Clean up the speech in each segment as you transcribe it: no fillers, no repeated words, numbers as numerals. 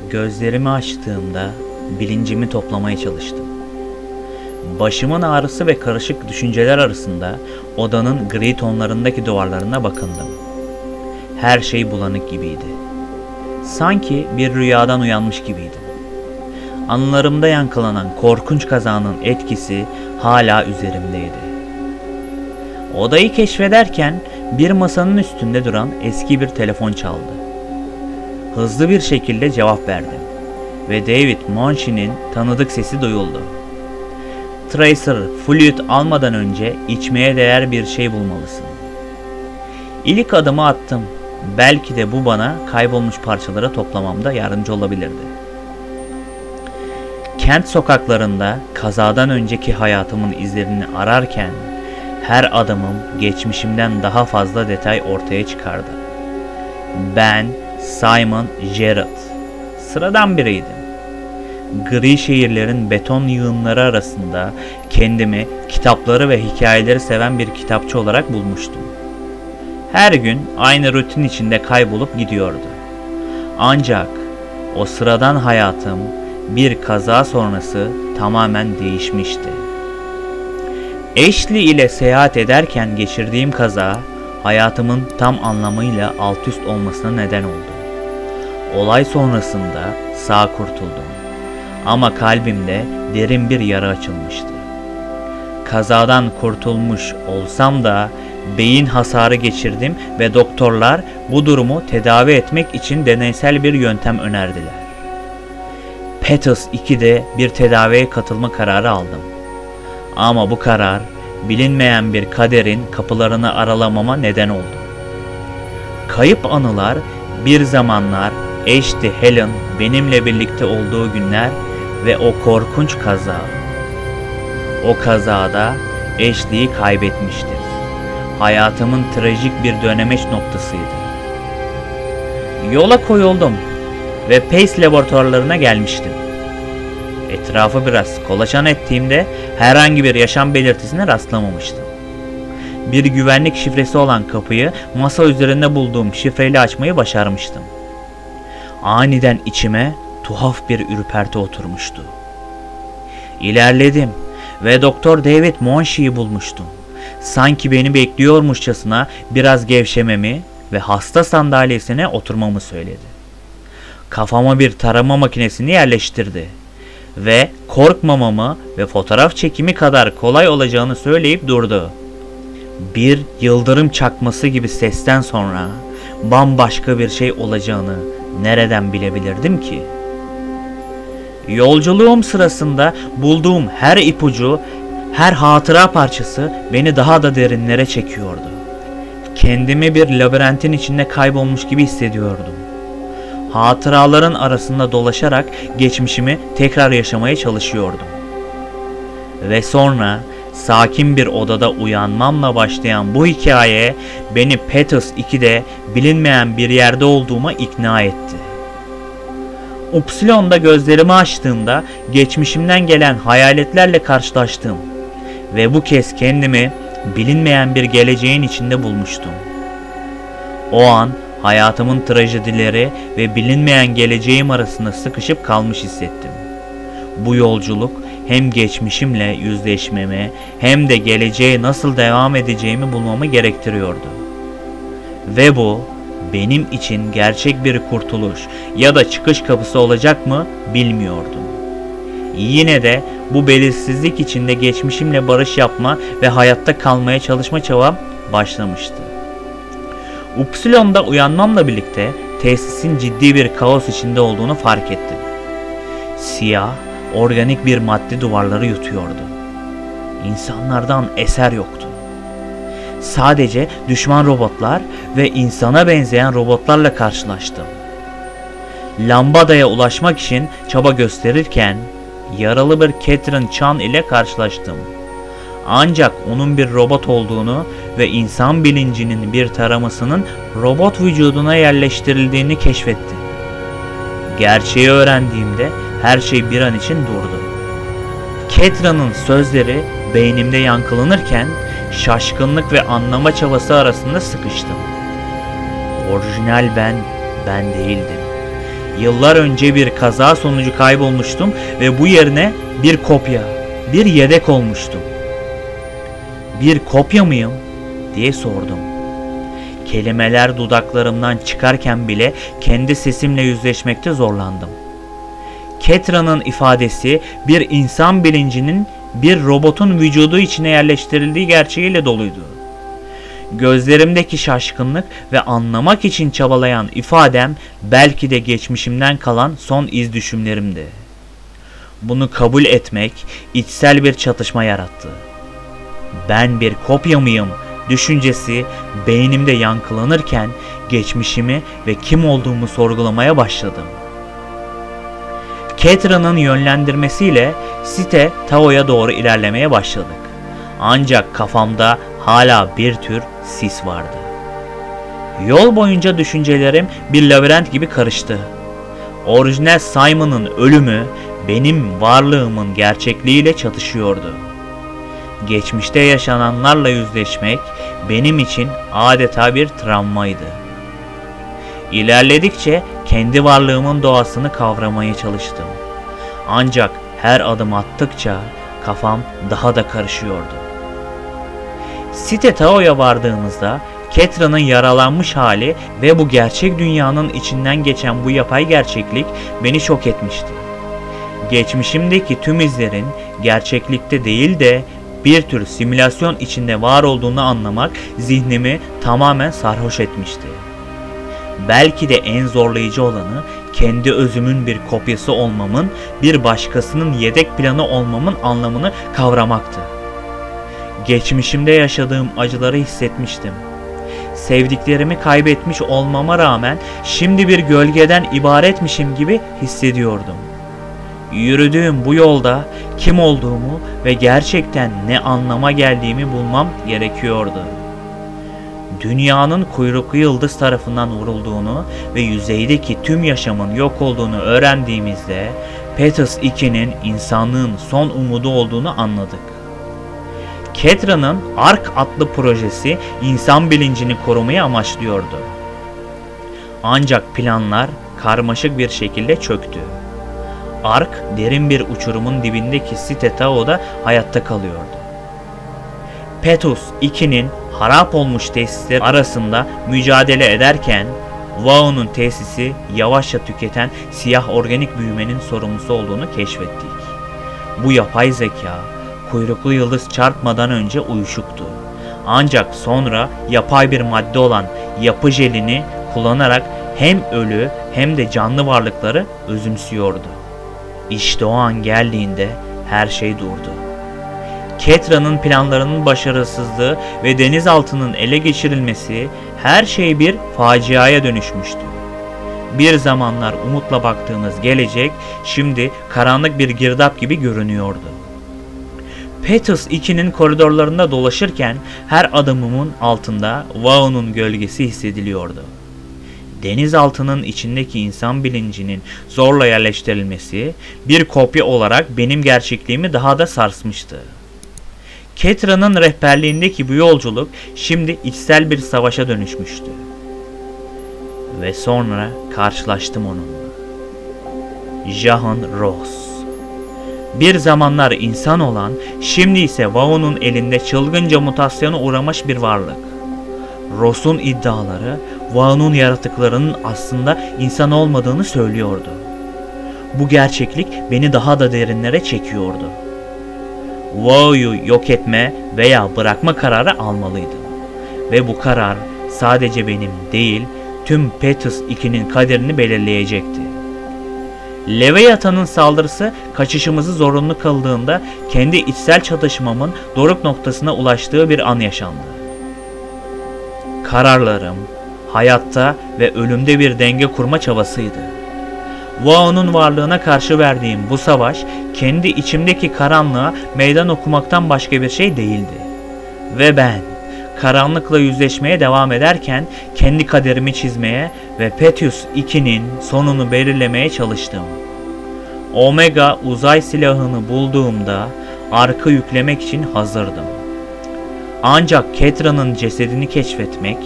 Gözlerimi açtığımda bilincimi toplamaya çalıştım. Başımın ağrısı ve karışık düşünceler arasında odanın gri tonlarındaki duvarlarına bakındım. Her şey bulanık gibiydi. Sanki bir rüyadan uyanmış gibiydim. Anılarımda yankılanan korkunç kazanın etkisi hala üzerimdeydi. Odayı keşfederken bir masanın üstünde duran eski bir telefon çaldı. Hızlı bir şekilde cevap verdim ve David Monchy'nin tanıdık sesi duyuldu. "Tracer, fluid almadan önce içmeye değer bir şey bulmalısın." İlk adımı attım. Belki de bu bana kaybolmuş parçaları toplamamda yardımcı olabilirdi. Kent sokaklarında kazadan önceki hayatımın izlerini ararken her adımım geçmişimden daha fazla detay ortaya çıkardı. Ben Simon Gerard. Sıradan biriydim. Gri şehirlerin beton yığınları arasında kendimi kitapları ve hikayeleri seven bir kitapçı olarak bulmuştum. Her gün aynı rutin içinde kaybolup gidiyordu. Ancak o sıradan hayatım bir kaza sonrası tamamen değişmişti. Ashley ile seyahat ederken geçirdiğim kaza hayatımın tam anlamıyla alt üst olmasına neden oldu. Olay sonrasında sağ kurtuldum. Ama kalbimde derin bir yara açılmıştı. Kazadan kurtulmuş olsam da beyin hasarı geçirdim ve doktorlar bu durumu tedavi etmek için deneysel bir yöntem önerdiler. Peters 2'de bir tedaviye katılma kararı aldım. Ama bu karar bilinmeyen bir kaderin kapılarını aralamama neden oldu. Kayıp anılar bir zamanlar eşti Helen benimle birlikte olduğu günler ve o korkunç kaza. O kazada Ashley'i kaybetmiştim. Hayatımın trajik bir dönemeç noktasıydı. Yola koyuldum ve Pace laboratuvarlarına gelmiştim. Etrafı biraz kolaçan ettiğimde herhangi bir yaşam belirtisine rastlamamıştım. Bir güvenlik şifresi olan kapıyı masa üzerinde bulduğum şifreyle açmayı başarmıştım. Aniden içime tuhaf bir ürperti oturmuştu. İlerledim ve Doktor David Monchy'yi bulmuştum. Sanki beni bekliyormuşçasına biraz gevşememi ve hasta sandalyesine oturmamı söyledi. Kafama bir tarama makinesini yerleştirdi ve korkmamamı ve fotoğraf çekimi kadar kolay olacağını söyleyip durdu. Bir yıldırım çakması gibi sesten sonra bambaşka bir şey olacağını nereden bilebilirdim ki? Yolculuğum sırasında bulduğum her ipucu, her hatıra parçası beni daha da derinlere çekiyordu. Kendimi bir labirentin içinde kaybolmuş gibi hissediyordum. Hatıraların arasında dolaşarak geçmişimi tekrar yaşamaya çalışıyordum. Ve sonra sakin bir odada uyanmamla başlayan bu hikaye beni Peters 2'de bilinmeyen bir yerde olduğuma ikna etti. Upsilon'da gözlerimi açtığımda geçmişimden gelen hayaletlerle karşılaştım ve bu kez kendimi bilinmeyen bir geleceğin içinde bulmuştum. O an hayatımın trajedileri ve bilinmeyen geleceğim arasında sıkışıp kalmış hissettim. Bu yolculuk hem geçmişimle yüzleşmemi hem de geleceğe nasıl devam edeceğimi bulmamı gerektiriyordu. Ve bu benim için gerçek bir kurtuluş ya da çıkış kapısı olacak mı bilmiyordum. Yine de bu belirsizlik içinde geçmişimle barış yapma ve hayatta kalmaya çalışma çabam başlamıştı. Upsilon'da uyanmamla birlikte tesisin ciddi bir kaos içinde olduğunu fark ettim. Siyah, organik bir madde duvarları yutuyordu. İnsanlardan eser yoktu. Sadece düşman robotlar ve insana benzeyen robotlarla karşılaştım. Lambadaya ulaşmak için çaba gösterirken yaralı bir Catherine Chan ile karşılaştım. Ancak onun bir robot olduğunu ve insan bilincinin bir taramasının robot vücuduna yerleştirildiğini keşfettim. Gerçeği öğrendiğimde her şey bir an için durdu. Catherine'ın sözleri beynimde yankılanırken şaşkınlık ve anlama çabası arasında sıkıştım. Orijinal ben değildim. Yıllar önce bir kaza sonucu kaybolmuştum ve bu yerine bir kopya, bir yedek olmuştum. Bir kopya mıyım diye sordum. Kelimeler dudaklarımdan çıkarken bile kendi sesimle yüzleşmekte zorlandım. Ketra'nın ifadesi bir insan bilincinin bir robotun vücudu içine yerleştirildiği gerçeğiyle doluydu. Gözlerimdeki şaşkınlık ve anlamak için çabalayan ifadem belki de geçmişimden kalan son iz düşümlerimdi. Bunu kabul etmek içsel bir çatışma yarattı. Ben bir kopya mıyım düşüncesi beynimde yankılanırken geçmişimi ve kim olduğumu sorgulamaya başladım. Ketra'nın yönlendirmesiyle site Tao'ya doğru ilerlemeye başladık. Ancak kafamda hala bir tür sis vardı. Yol boyunca düşüncelerim bir labirent gibi karıştı. Orijinal Simon'ın ölümü benim varlığımın gerçekliğiyle çatışıyordu. Geçmişte yaşananlarla yüzleşmek benim için adeta bir travmaydı. İlerledikçe kendi varlığımın doğasını kavramaya çalıştım. Ancak her adım attıkça kafam daha da karışıyordu. Site Tao'ya vardığımızda Ketra'nın yaralanmış hali ve bu gerçek dünyanın içinden geçen bu yapay gerçeklik beni şok etmişti. Geçmişimdeki tüm izlerin gerçeklikte değil de bir tür simülasyon içinde var olduğunu anlamak zihnimi tamamen sarhoş etmişti. Belki de en zorlayıcı olanı kendi özümün bir kopyası olmamın, bir başkasının yedek planı olmamın anlamını kavramaktı. Geçmişimde yaşadığım acıları hissetmiştim. Sevdiklerimi kaybetmiş olmama rağmen şimdi bir gölgeden ibaretmişim gibi hissediyordum. Yürüdüğüm bu yolda kim olduğumu ve gerçekten ne anlama geldiğimi bulmam gerekiyordu. Dünyanın kuyruklu yıldız tarafından vurulduğunu ve yüzeydeki tüm yaşamın yok olduğunu öğrendiğimizde Petrus 2'nin insanlığın son umudu olduğunu anladık. Ketra'nın ARK adlı projesi insan bilincini korumayı amaçlıyordu. Ancak planlar karmaşık bir şekilde çöktü. ARK derin bir uçurumun dibindeki site Tao'da hayatta kalıyordu. Petrus 2'nin harap olmuş tesisler arasında mücadele ederken Wao'nun tesisi yavaşça tüketen siyah organik büyümenin sorumlusu olduğunu keşfettik. Bu yapay zeka kuyruklu yıldız çarpmadan önce uyuşuktu. Ancak sonra yapay bir madde olan yapı jelini kullanarak hem ölü hem de canlı varlıkları özümsüyordu. İşte o an geldiğinde her şey durdu. Ketra'nın planlarının başarısızlığı ve denizaltının ele geçirilmesi her şey bir faciaya dönüşmüştü. Bir zamanlar umutla baktığımız gelecek şimdi karanlık bir girdap gibi görünüyordu. Petrus 2'nin koridorlarında dolaşırken her adımımın altında Wao'nun gölgesi hissediliyordu. Denizaltının içindeki insan bilincinin zorla yerleştirilmesi bir kopya olarak benim gerçekliğimi daha da sarsmıştı. Ketra'nın rehberliğindeki bu yolculuk şimdi içsel bir savaşa dönüşmüştü. Ve sonra karşılaştım onunla. Jahan Ross. Bir zamanlar insan olan, şimdi ise Wao'nun elinde çılgınca mutasyona uğramış bir varlık. Ross'un iddiaları, Wao'nun yaratıklarının aslında insan olmadığını söylüyordu. Bu gerçeklik beni daha da derinlere çekiyordu. Wao'yu yok etme veya bırakma kararı almalıydım. Ve bu karar sadece benim değil, tüm Petrus 2'nin kaderini belirleyecekti. Leviathan'ın saldırısı kaçışımızı zorunlu kıldığında kendi içsel çatışmamın doruk noktasına ulaştığı bir an yaşandı. Kararlarım, hayatta ve ölümde bir denge kurma çabasıydı. Wao'nun varlığına karşı verdiğim bu savaş, kendi içimdeki karanlığa meydan okumaktan başka bir şey değildi. Ve ben, karanlıkla yüzleşmeye devam ederken kendi kaderimi çizmeye ve Petrus 2'nin sonunu belirlemeye çalıştım. Omega uzay silahını bulduğumda ARK'ı yüklemek için hazırdım. Ancak Ketra'nın cesedini keşfetmek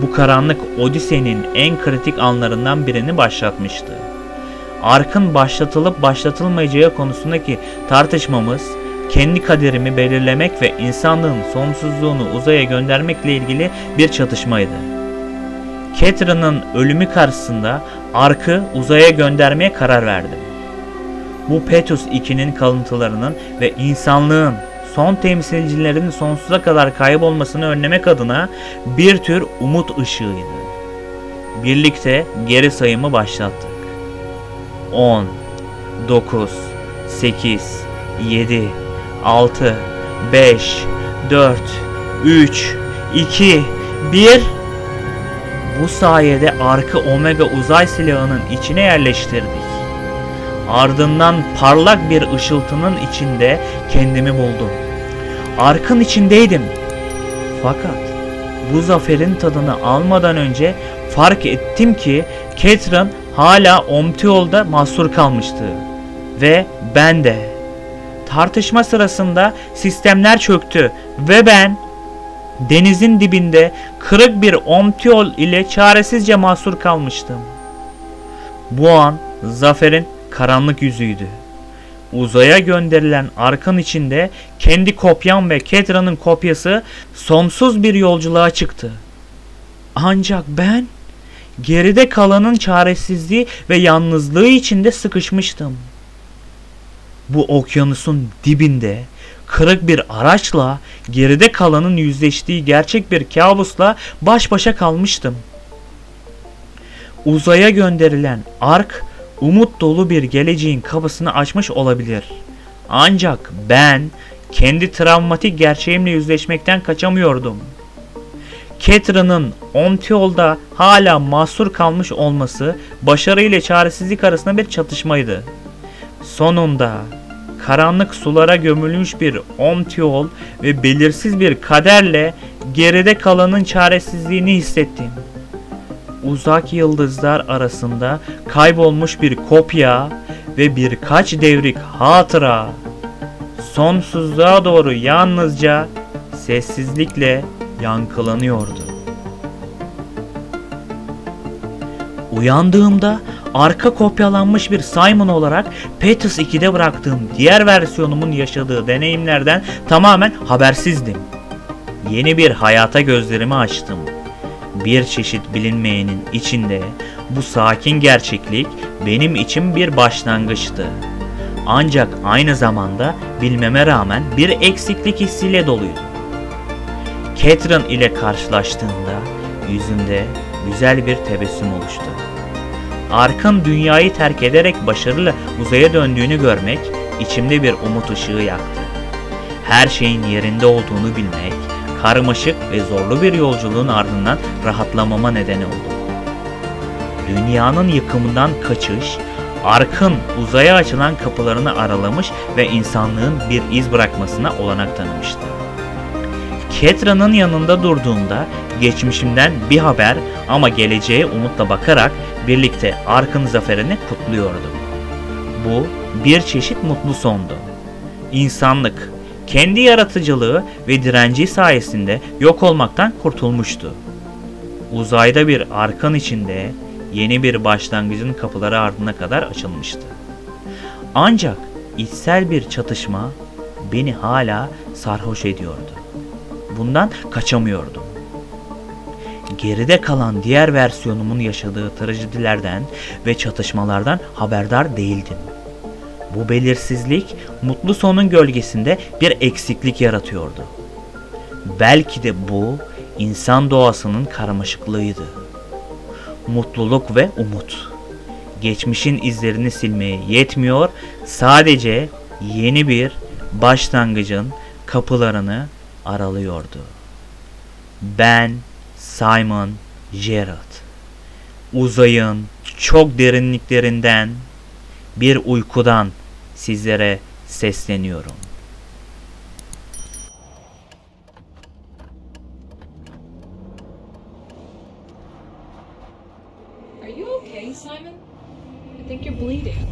bu karanlık Odise'nin en kritik anlarından birini başlatmıştı. Ark'ın başlatılıp başlatılmayacağı konusundaki tartışmamız, kendi kaderimi belirlemek ve insanlığın sonsuzluğunu uzaya göndermekle ilgili bir çatışmaydı. Catherine'ın ölümü karşısında Ark'ı uzaya göndermeye karar verdim. Bu Petrus 2'nin kalıntılarının ve insanlığın son temsilcilerinin sonsuza kadar kaybolmasını önlemek adına bir tür umut ışığıydı. Birlikte geri sayımı başlattık. 10, 9, 8, 7, 6, 5, 4, 3, 2, 1. Bu sayede Ark'ı Omega uzay silahının içine yerleştirdik. Ardından parlak bir ışıltının içinde kendimi buldum. Ark'ın içindeydim. Fakat bu zaferin tadını almadan önce fark ettim ki Catherine hala Omtiol'da mahsur kalmıştı. Ve ben de. Tartışma sırasında sistemler çöktü ve ben denizin dibinde kırık bir Omtiol ile çaresizce mahsur kalmıştım. Bu an zaferin karanlık yüzüydü. Uzaya gönderilen Ark'ın içinde kendi kopyam ve Catherine'ın kopyası sonsuz bir yolculuğa çıktı. Ancak ben geride kalanın çaresizliği ve yalnızlığı içinde sıkışmıştım. Bu okyanusun dibinde kırık bir araçla geride kalanın yüzleştiği gerçek bir kabusla baş başa kalmıştım. Uzaya gönderilen Ark umut dolu bir geleceğin kapısını açmış olabilir. Ancak ben kendi travmatik gerçeğimle yüzleşmekten kaçamıyordum. Catherine'ın Omtiol'da hala mahsur kalmış olması başarı ile çaresizlik arasında bir çatışmaydı. Sonunda karanlık sulara gömülmüş bir Omtiol ve belirsiz bir kaderle geride kalanın çaresizliğini hissettim. Uzak yıldızlar arasında kaybolmuş bir kopya ve birkaç devrik hatıra sonsuzluğa doğru yalnızca sessizlikle yankılanıyordu. Uyandığımda arka kopyalanmış bir Simon olarak Petrus 2'de bıraktığım diğer versiyonumun yaşadığı deneyimlerden tamamen habersizdim. Yeni bir hayata gözlerimi açtım. Bir çeşit bilinmeyenin içinde bu sakin gerçeklik benim için bir başlangıçtı. Ancak aynı zamanda bilmeme rağmen bir eksiklik hissiyle doluydu. Catherine ile karşılaştığımda yüzümde güzel bir tebessüm oluştu. Ark'ın dünyayı terk ederek başarıyla uzaya döndüğünü görmek içimde bir umut ışığı yaktı. Her şeyin yerinde olduğunu bilmek, karmaşık ve zorlu bir yolculuğun ardından rahatlamama neden oldu. Dünyanın yıkımından kaçış, Ark'ın uzaya açılan kapılarını aralamış ve insanlığın bir iz bırakmasına olanak tanımıştı. Catherine'ın yanında durduğumda geçmişimden bir haber ama geleceğe umutla bakarak birlikte Ark'ın zaferini kutluyordum. Bu bir çeşit mutlu sondu. İnsanlık kendi yaratıcılığı ve direnci sayesinde yok olmaktan kurtulmuştu. Uzayda bir Ark'ın içinde yeni bir başlangıcın kapıları ardına kadar açılmıştı. Ancak içsel bir çatışma beni hala sarhoş ediyordu. Bundan kaçamıyordum. Geride kalan diğer versiyonumun yaşadığı trajedilerden ve çatışmalardan haberdar değildim. Bu belirsizlik mutlu sonun gölgesinde bir eksiklik yaratıyordu. Belki de bu insan doğasının karmaşıklığıydı. Mutluluk ve umut geçmişin izlerini silmeye yetmiyor, sadece yeni bir başlangıcın kapılarını aralıyordu. Ben Simon Gerard, uzayın çok derinliklerinden bir uykudan sizlere sesleniyorum. Are you okay, Simon? I think you're bleeding.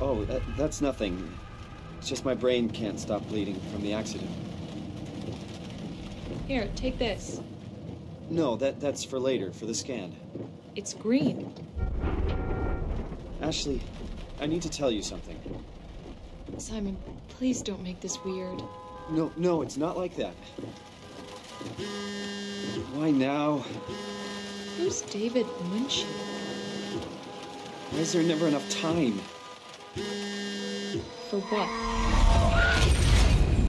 Oh, that's nothing. It's just my brain can't stop bleeding from the accident. Here, take this. No, that's for later, for the scan. It's green. Ashley, I need to tell you something. Simon, please don't make this weird. No, it's not like that. Why now? Who's David Munshi? Why is there never enough time? For what?